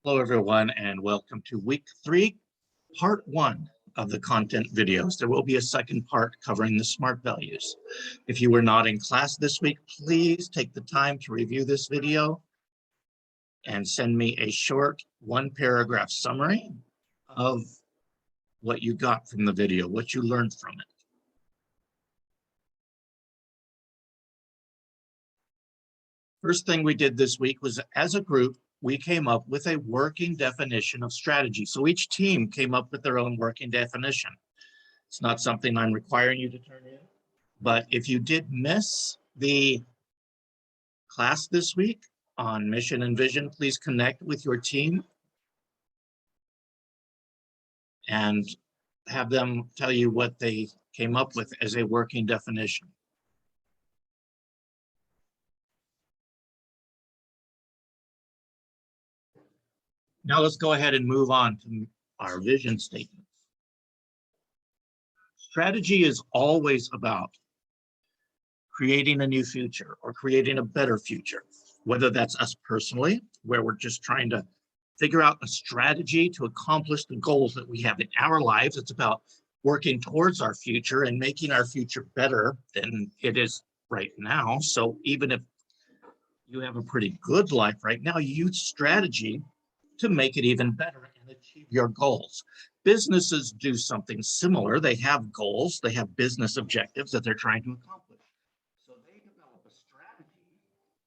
Hello, everyone, and welcome to week 3, part 1 of the content videos. There will be a second part covering the SMART values. If you were not in class this week, please take the time to review this video and send me a short 1-paragraph summary of what you got from the video, what you learned from it. First thing we did this week was, as a group, we came up with a working definition of strategy. So each team came up with their own working definition. It's not something I'm requiring you to turn in, but if you did miss the class this week on mission and vision, please connect with your team and have them tell you what they came up with as a working definition. Now let's go ahead and move on to our vision statements. Strategy is always about creating a new future or creating a better future, whether that's us personally, where we're just trying to figure out a strategy to accomplish the goals that we have in our lives. It's about working towards our future and making our future better than it is right now. So even if you have a pretty good life right now, you use strategy to make it even better and achieve your goals. Businesses do something similar. They have goals, they have business objectives that they're trying to accomplish. So they develop a strategy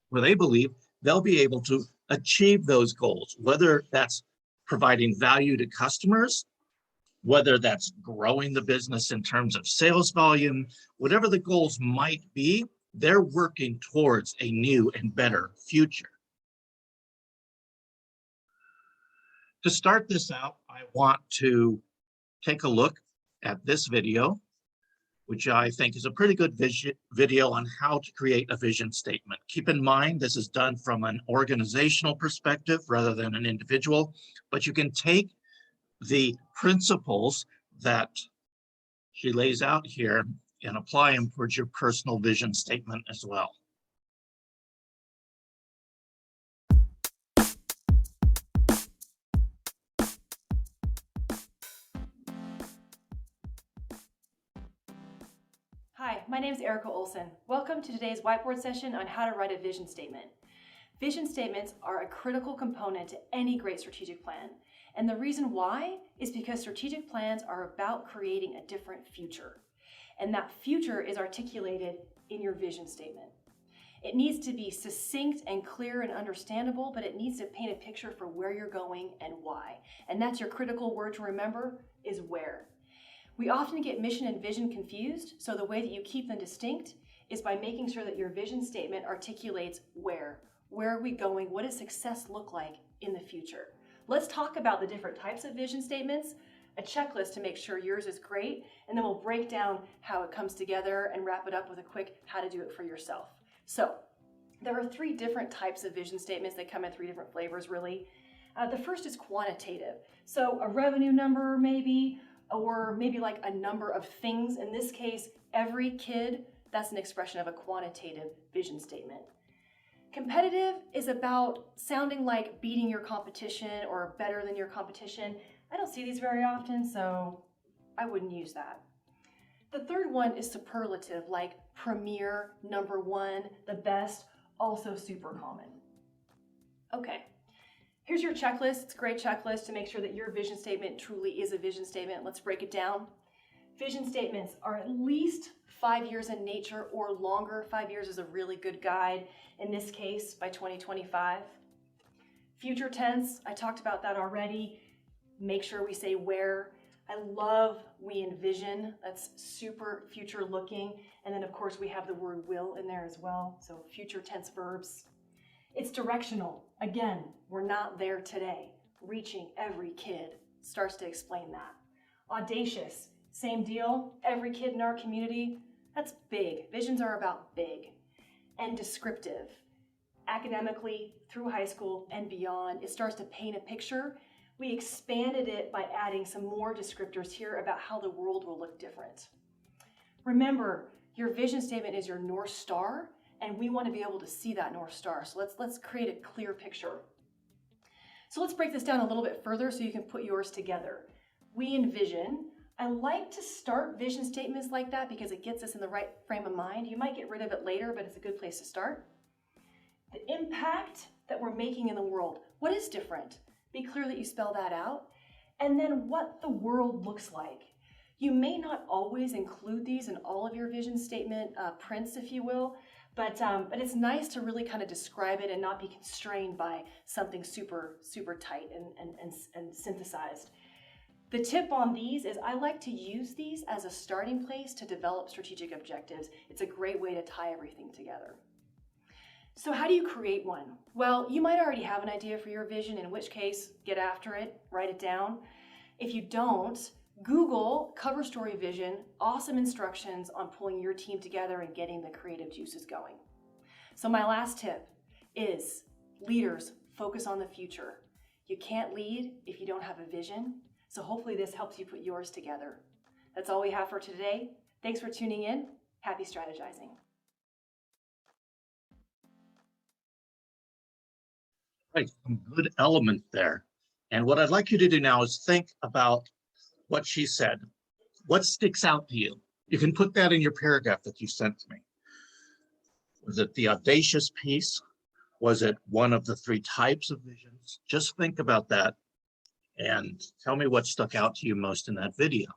where they believe they'll be able to achieve those goals, whether that's providing value to customers, whether that's growing the business in terms of sales volume, whatever the goals might be, they're working towards a new and better future. To start this out, I want to take a look at this video, which I think is a pretty good video on how to create a vision statement. Keep in mind, this is done from an organizational perspective rather than an individual, but you can take the principles that she lays out here and apply them towards your personal vision statement as well. Hi, my name is Erica Olson. Welcome to today's whiteboard session on how to write a vision statement. Vision statements are a critical component to any great strategic plan. And the reason why is because strategic plans are about creating a different future. And that future is articulated in your vision statement. It needs to be succinct and clear and understandable, but it needs to paint a picture for where you're going and why. And that's your critical word to remember is where. We often get mission and vision confused, so the way that you keep them distinct is by making sure that your vision statement articulates where. Where are we going? What does success look like in the future? Let's talk about the different types of vision statements, a checklist to make sure yours is great, and then we'll break down how it comes together and wrap it up with a quick how to do it for yourself. So there are 3 different types of vision statements. They come in 3 different flavors, really. The first is quantitative. So a revenue number maybe, or maybe like a number of things. In this case, every kid, that's an expression of a quantitative vision statement. Competitive is about sounding like beating your competition or better than your competition. I don't see these very often, so I wouldn't use that. The third one is superlative, like premier, number 1, the best, also super common. Okay. Here's your checklist. It's a great checklist to make sure that your vision statement truly is a vision statement. Let's break it down. Vision statements are at least 5 years in nature or longer. 5 years is a really good guide. In this case, by 2025. Future tense, I talked about that already. Make sure we say where. I love we envision. That's super future looking. And then of course we have the word will in there as well. So future tense verbs. It's directional. Again, we're not there today. Reaching every kid starts to explain that. Audacious, same deal. Every kid in our community, that's big. Visions are about big. And descriptive. Academically, through high school and beyond, it starts to paint a picture. We expanded it by adding some more descriptors here about how the world will look different. Remember, your vision statement is your North Star, and we want to be able to see that North Star. So let's create a clear picture. So let's break this down a little bit further so you can put yours together. We envision. I like to start vision statements like that because it gets us in the right frame of mind. You might get rid of it later, but it's a good place to start. The impact that we're making in the world. What is different? Be clear that you spell that out. And then what the world looks like. You may not always include these in all of your vision statement prints, if you will, but it's nice to really kind of describe it and not be constrained by something super, super tight and synthesized. The tip on these is I like to use these as a starting place to develop strategic objectives. It's a great way to tie everything together. So how do you create one? Well, you might already have an idea for your vision, in which case, get after it, write it down. If you don't, Google cover story vision, awesome instructions on pulling your team together and getting the creative juices going. So my last tip is leaders, focus on the future. You can't lead if you don't have a vision. So hopefully this helps you put yours together. That's all we have for today. Thanks for tuning in. Happy strategizing. Right, some good element there. And what I'd like you to do now is think about what she said. What sticks out to you? You can put that in your paragraph that you sent to me. Was it the audacious piece? Was it one of the 3 types of visions? Just think about that and tell me what stuck out to you most in that video.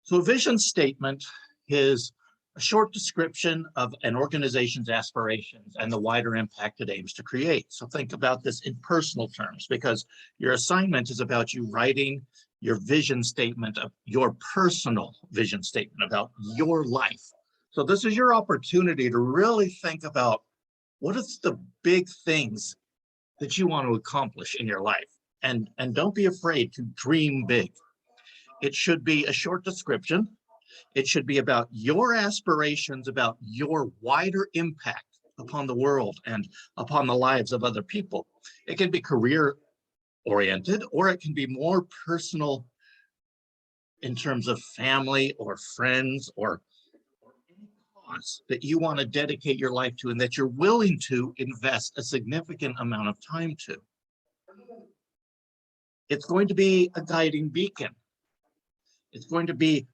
So a vision statement is a short description of an organization's aspirations and the wider impact it aims to create. So think about this in personal terms, because your assignment is about you writing your vision statement of your personal vision statement about your life. So this is your opportunity to really think about what is the big things that you want to accomplish in your life. And don't be afraid to dream big. It should be a short description. It should be about your aspirations, about your wider impact upon the world and upon the lives of other people. It can be career oriented, or it can be more personal in terms of family or friends or any cause that you want to dedicate your life to and that you're willing to invest a significant amount of time to. It's going to be a guiding beacon. It's going to be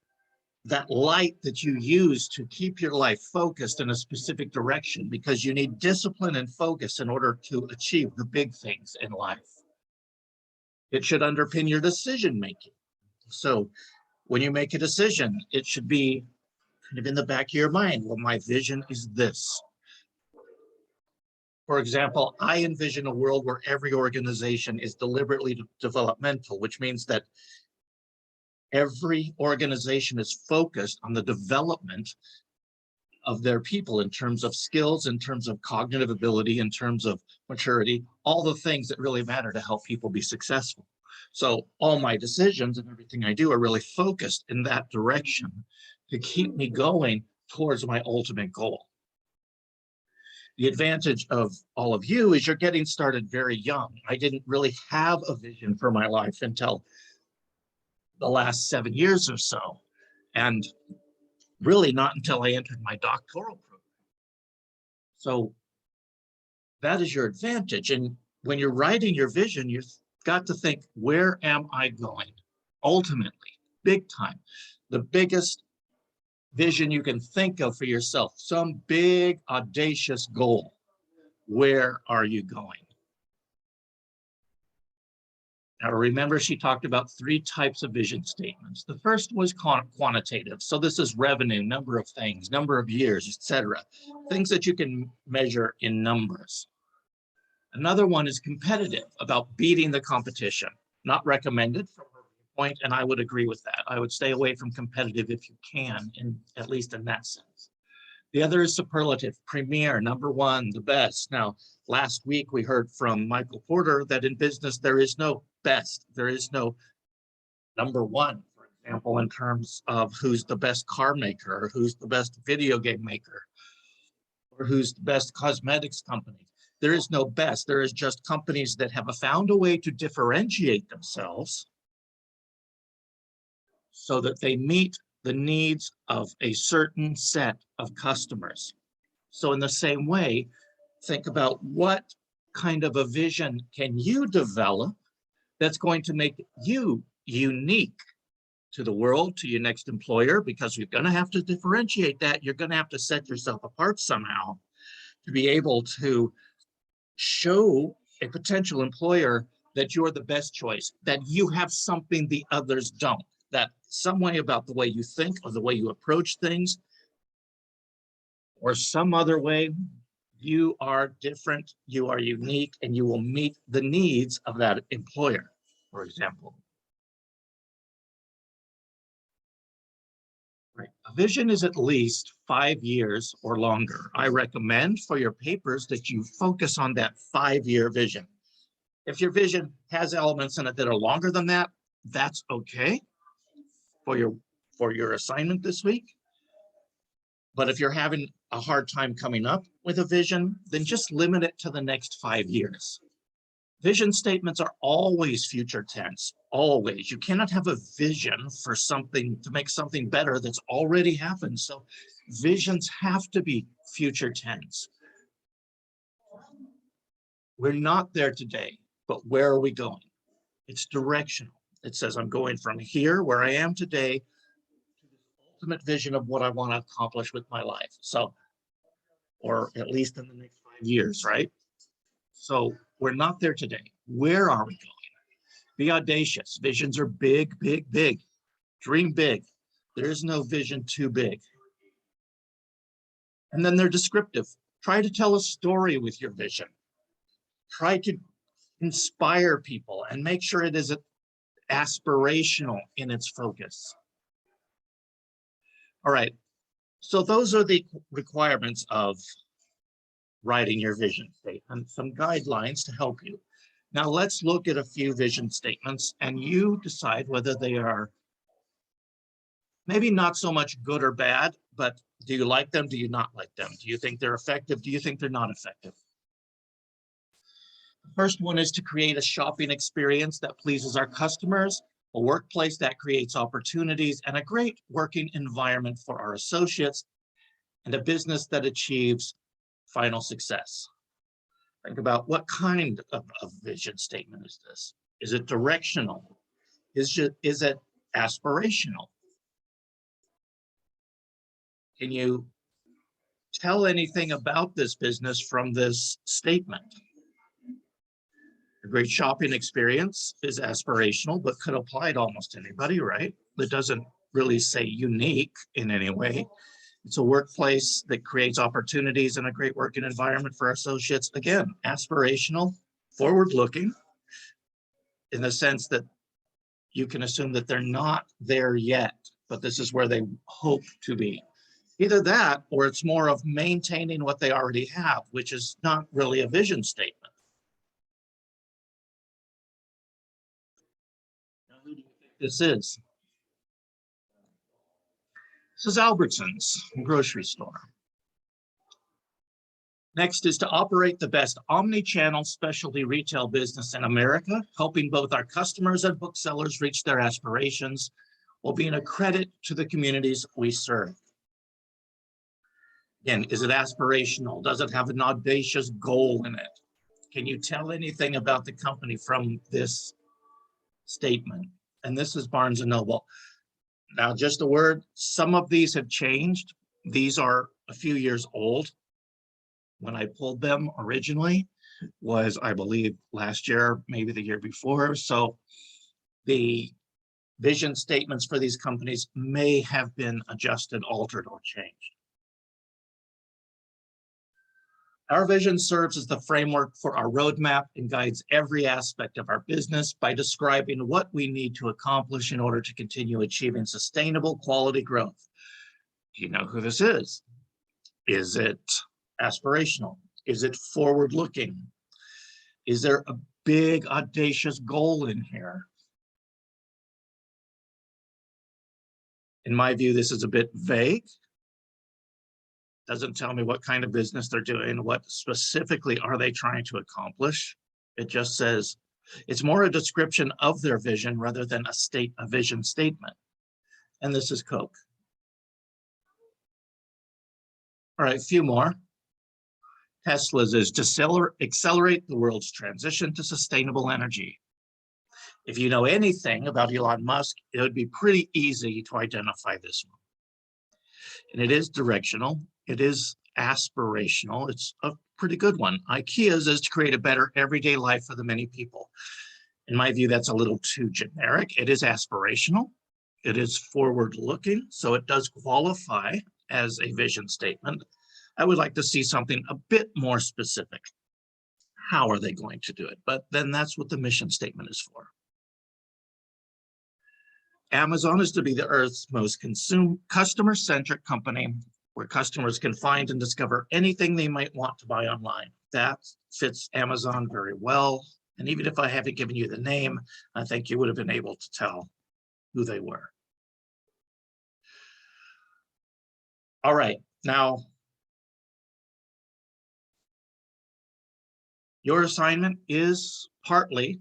that light that you use to keep your life focused in a specific direction, because you need discipline and focus in order to achieve the big things in life. It should underpin your decision making. So when you make a decision, it should be kind of in the back of your mind, well, my vision is this. For example, I envision a world where every organization is deliberately developmental, which means that every organization is focused on the development of their people in terms of skills, in terms of cognitive ability, in terms of maturity, all the things that really matter to help people be successful. So all my decisions and everything I do are really focused in that direction to keep me going towards my ultimate goal. The advantage of all of you is you're getting started very young. I didn't really have a vision for my life until the last 7 years or so, and really not until I entered my doctoral program. So that is your advantage. And when you're writing your vision, you've got to think, where am I going? Ultimately, big time, the biggest vision you can think of for yourself, some big audacious goal. Where are you going? Now, remember, she talked about 3 types of vision statements. The first was quantitative. So this is revenue, number of things, number of years, etc. Things that you can measure in numbers. Another one is competitive, about beating the competition. Not recommended from her point, and I would agree with that. I would stay away from competitive if you can, at least in that sense. The other is superlative, premier, number one, the best. Now, last week we heard from Michael Porter that in business there is no best. There is no number one, for example, in terms of who's the best car maker, or who's the best video game maker, or who's the best cosmetics company. There is no best. There is just companies that have found a way to differentiate themselves so that they meet the needs of a certain set of customers. So in the same way, think about what kind of a vision can you develop that's going to make you unique to the world, to your next employer, because you're going to have to differentiate that. You're going to have to set yourself apart somehow to be able to show a potential employer that you're the best choice, that you have something the others don't, that some way about the way you think or the way you approach things or some other way, you are different, you are unique, and you will meet the needs of that employer, for example. Right. A vision is at least 5 years or longer. I recommend for your papers that you focus on that 5-year vision. If your vision has elements in it that are longer than that, that's okay for your assignment this week. But if you're having a hard time coming up with a vision, then just limit it to the next 5 years. Vision statements are always future tense, always. You cannot have a vision for something to make something better that's already happened. So visions have to be future tense. We're not there today, but where are we going? It's directional. It says I'm going from here, where I am today, to the ultimate vision of what I want to accomplish with my life. So, or at least in the next 5 years, right? So we're not there today. Where are we going? Be audacious. Visions are big, big, big. Dream big. There is no vision too big. And then they're descriptive. Try to tell a story with your vision. Try to inspire people and make sure it is aspirational in its focus. All right. So those are the requirements of writing your vision statement, some guidelines to help you. Now let's look at a few vision statements and you decide whether they are maybe not so much good or bad, but do you like them? Do you not like them? Do you think they're effective? Do you think they're not effective? The first one is to create a shopping experience that pleases our customers, a workplace that creates opportunities, and a great working environment for our associates, and a business that achieves final success. Think about what kind of vision statement is this? Is it directional? Is it aspirational? Can you tell anything about this business from this statement? A great shopping experience is aspirational, but could apply to almost anybody, right? It doesn't really say unique in any way. It's a workplace that creates opportunities and a great working environment for our associates. Again, aspirational, forward-looking, in the sense that you can assume that they're not there yet, but this is where they hope to be. Either that, or it's more of maintaining what they already have, which is not really a vision statement. Now, who do you think this is? This is Albertsons grocery store. Next is to operate the best omni-channel specialty retail business in America, helping both our customers and booksellers reach their aspirations while being a credit to the communities we serve. Again, is it aspirational? Does it have an audacious goal in it? Can you tell anything about the company from this statement? And this is Barnes & Noble. Now, just a word, some of these have changed. These are a few years old. When I pulled them originally was, I believe, last year, maybe the year before. So the vision statements for these companies may have been adjusted, altered, or changed. Our vision serves as the framework for our roadmap and guides every aspect of our business by describing what we need to accomplish in order to continue achieving sustainable quality growth. Do you know who this is? Is it aspirational? Is it forward-looking? Is there a big, audacious goal in here? In my view, this is a bit vague. Doesn't tell me what kind of business they're doing, what specifically are they trying to accomplish. It just says, it's more a description of their vision rather than a vision statement. And this is Coke. All right, a few more. Tesla's is to accelerate the world's transition to sustainable energy. If you know anything about Elon Musk, it would be pretty easy to identify this one. And it is directional. It is aspirational. It's a pretty good one. IKEA's is to create a better everyday life for the many people. In my view, that's a little too generic. It is aspirational. It is forward-looking, so it does qualify as a vision statement. I would like to see something a bit more specific. How are they going to do it? But then that's what the mission statement is for. Amazon is to be the Earth's most customer-centric company where customers can find and discover anything they might want to buy online. That fits Amazon very well. And even if I haven't given you the name, I think you would have been able to tell who they were. All right, now, your assignment is partly,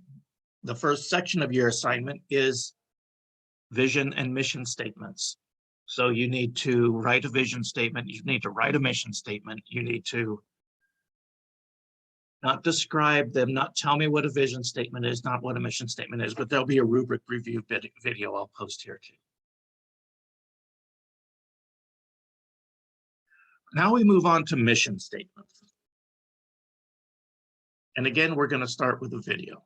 the first section of your assignment is vision and mission statements. So you need to write a vision statement, you need to write a mission statement, you need to not describe them, not tell me what a vision statement is, not what a mission statement is, but there'll be a rubric review video I'll post here too. Now we move on to mission statements. And again, we're going to start with a video.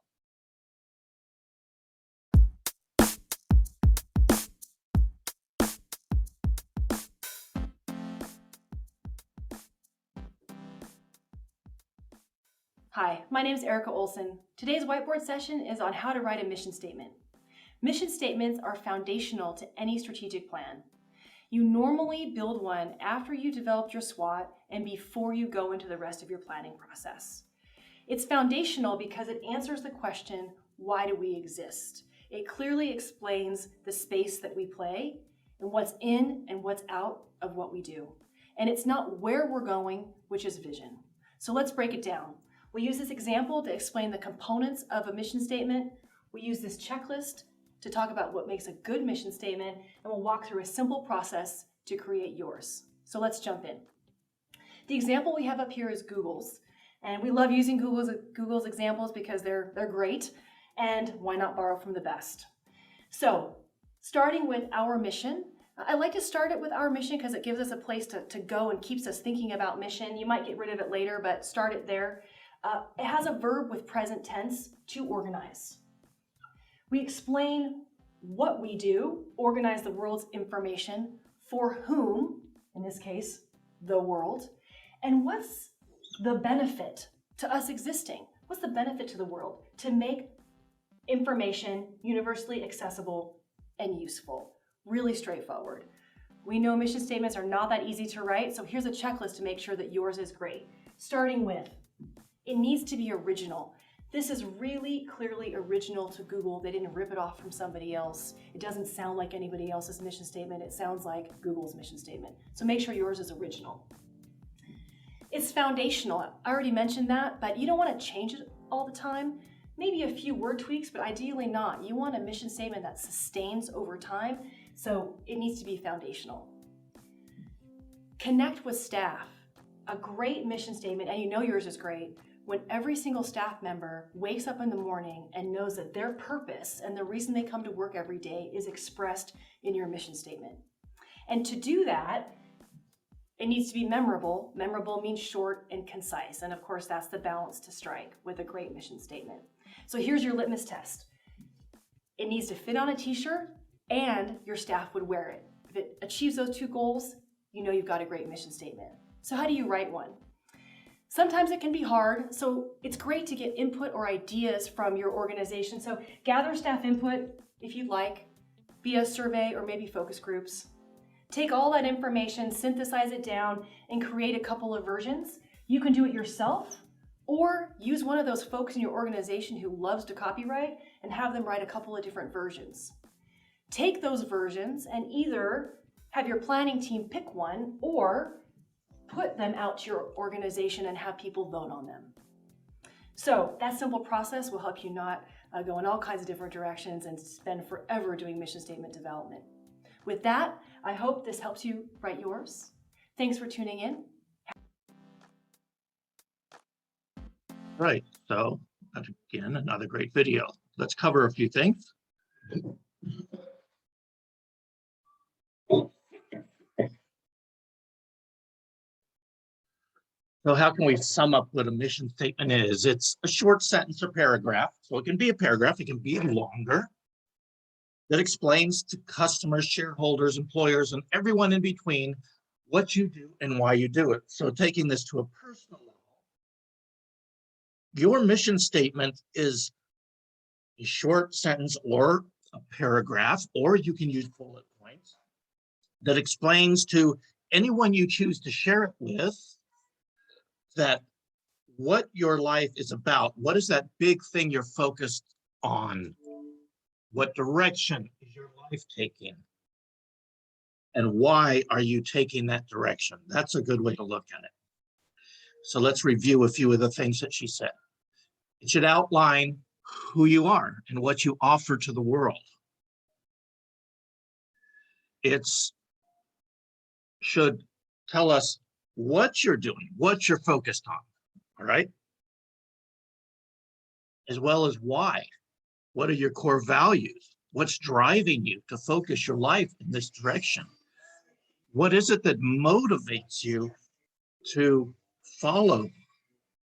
Hi, my name is Erica Olson. Today's whiteboard session is on how to write a mission statement. Mission statements are foundational to any strategic plan. You normally build one after you developed your SWOT and before you go into the rest of your planning process. It's foundational because it answers the question, why do we exist? It clearly explains the space that we play and what's in and what's out of what we do. And it's not where we're going, which is vision. So let's break it down. We'll use this example to explain the components of a mission statement. We use this checklist to talk about what makes a good mission statement, and we'll walk through a simple process to create yours. So let's jump in. The example we have up here is Google's, and we love using Google's examples because they're great, and why not borrow from the best? So starting with our mission, I like to start it with our mission because it gives us a place to go and keeps us thinking about mission. You might get rid of it later, but start it there. It has a verb with present tense, to organize. We explain what we do, organize the world's information, for whom, in this case, the world, and what's the benefit to us existing? What's the benefit to the world? To make information universally accessible and useful. Really straightforward. We know mission statements are not that easy to write, so here's a checklist to make sure that yours is great. Starting with, it needs to be original. This is really clearly original to Google. They didn't rip it off from somebody else. It doesn't sound like anybody else's mission statement. It sounds like Google's mission statement. So make sure yours is original. It's foundational. I already mentioned that, but you don't want to change it all the time. Maybe a few word tweaks, but ideally not. You want a mission statement that sustains over time, so it needs to be foundational. Connect with staff. A great mission statement, and you know yours is great, when every single staff member wakes up in the morning and knows that their purpose and the reason they come to work every day is expressed in your mission statement. And to do that, it needs to be memorable. Memorable means short and concise. And of course, that's the balance to strike with a great mission statement. So here's your litmus test. It needs to fit on a t-shirt and your staff would wear it. If it achieves those two goals, you know you've got a great mission statement. So how do you write one? Sometimes it can be hard, so it's great to get input or ideas from your organization. So gather staff input if you'd like, via survey or maybe focus groups. Take all that information, synthesize it down, and create a couple of versions. You can do it yourself, or use one of those folks in your organization who loves to copyright and have them write a couple of different versions. Take those versions and either have your planning team pick one or put them out to your organization and have people vote on them. So that simple process will help you not go in all kinds of different directions and spend forever doing mission statement development. With that, I hope this helps you write yours. Thanks for tuning in. Right, so again, another great video. Let's cover a few things. So how can we sum up what a mission statement is? It's a short sentence or paragraph. So it can be a paragraph, it can be longer, that explains to customers, shareholders, employers, and everyone in between what you do and why you do it. So taking this to a personal level, your mission statement is a short sentence or a paragraph, or you can use bullet points that explains to anyone you choose to share it with that what your life is about. What is that big thing you're focused on? What direction is your life taking? And why are you taking that direction? That's a good way to look at it. So let's review a few of the things that she said. It should outline who you are and what you offer to the world. It should tell us what you're doing, what you're focused on, all right? As well as why. What are your core values? What's driving you to focus your life in this direction? What is it that motivates you to follow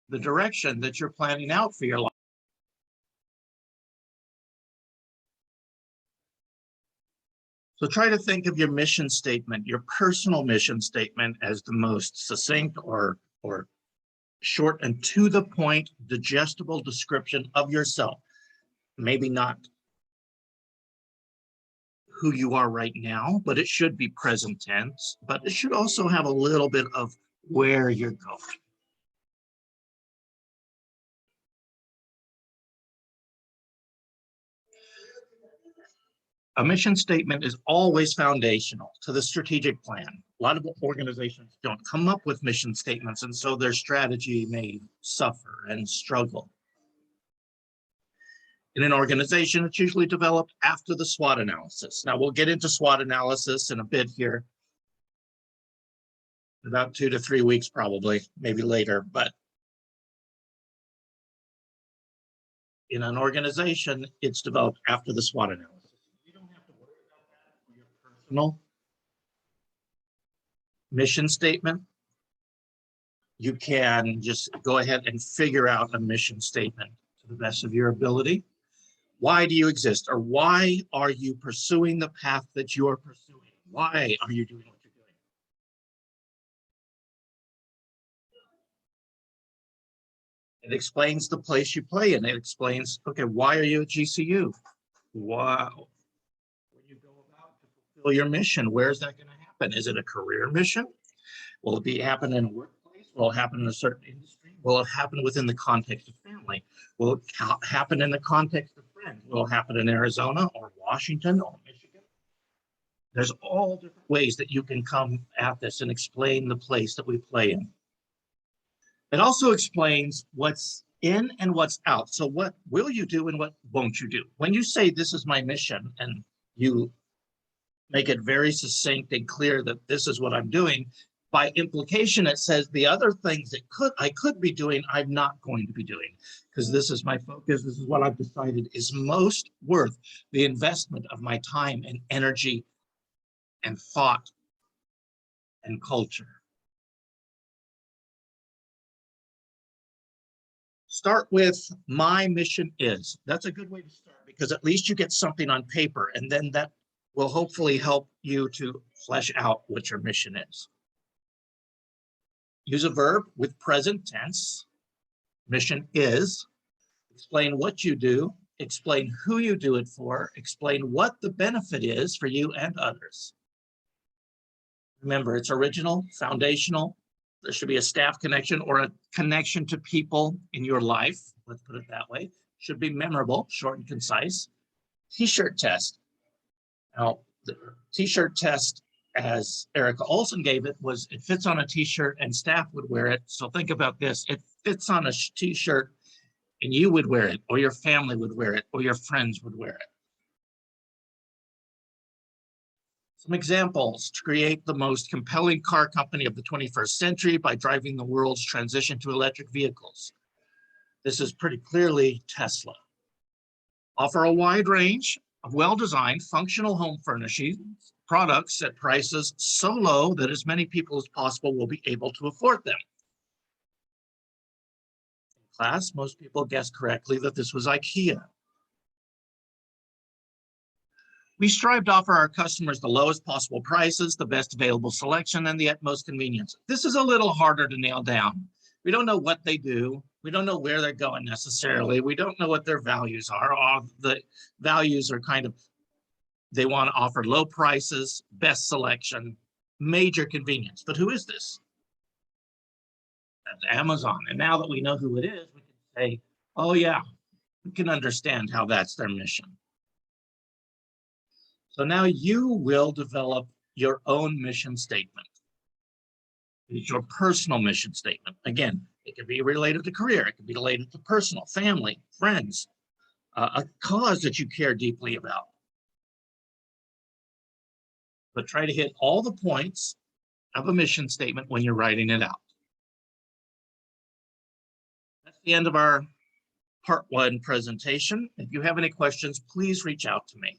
the direction that you're planning out for your life? So try to think of your mission statement, your personal mission statement, as the most succinct or short and to the point, digestible description of yourself. Maybe not who you are right now, but it should be present tense, but it should also have a little bit of where you're going. A mission statement is always foundational to the strategic plan. A lot of organizations don't come up with mission statements, and so their strategy may suffer and struggle. In an organization, it's usually developed after the SWOT analysis. Now, we'll get into SWOT analysis in a bit here, about 2 to 3 weeks, probably, maybe later, but in an organization, it's developed after the SWOT analysis. You don't have to worry about that for your personal mission statement. You can just go ahead and figure out a mission statement to the best of your ability. Why do you exist? Or why are you pursuing the path that you're pursuing? Why are you doing what you're doing? It explains the place you play in. It explains, okay, why are you at GCU? Wow. When you go about to fulfill your mission, where's that going to happen? Is it a career mission? Will it be happen in a workplace? Will it happen in a certain industry? Will it happen within the context of family? Will it happen in the context of friends? Will it happen in Arizona or Washington or Michigan? There's all different ways that you can come at this and explain the place that we play in. It also explains what's in and what's out. So what will you do and what won't you do? When you say this is my mission and you make it very succinct and clear that this is what I'm doing, by implication, it says the other things that I could be doing, I'm not going to be doing, because this is my focus. This is what I've decided is most worth the investment of my time and energy and thought and culture. Start with my mission is. That's a good way to start, because at least you get something on paper, and then that will hopefully help you to flesh out what your mission is. Use a verb with present tense. Mission is. Explain what you do. Explain who you do it for. Explain what the benefit is for you and others. Remember, it's original, foundational. There should be a staff connection or a connection to people in your life. Let's put it that way. Should be memorable, short and concise. T-shirt test. Now, the T-shirt test, as Erica Olson gave it, was it fits on a T-shirt and staff would wear it. So think about this. It fits on a T-shirt and you would wear it, or your family would wear it, or your friends would wear it. Some examples: to create the most compelling car company of the 21st century by driving the world's transition to electric vehicles. This is pretty clearly Tesla. Offer a wide range of well-designed functional home furnishings products at prices so low that as many people as possible will be able to afford them. In class, most people guessed correctly that this was IKEA. We strive to offer our customers the lowest possible prices, the best available selection, and the utmost convenience. This is a little harder to nail down. We don't know what they do. We don't know where they're going necessarily. We don't know what their values are. All the values are kind of, they want to offer low prices, best selection, major convenience. But who is this? That's Amazon. And now that we know who it is, we can say, oh yeah, we can understand how that's their mission. So now you will develop your own mission statement. It's your personal mission statement. Again, it can be related to career. It can be related to personal, family, friends, a cause that you care deeply about. But try to hit all the points of a mission statement when you're writing it out. That's the end of our part 1 presentation. If you have any questions, please reach out to me.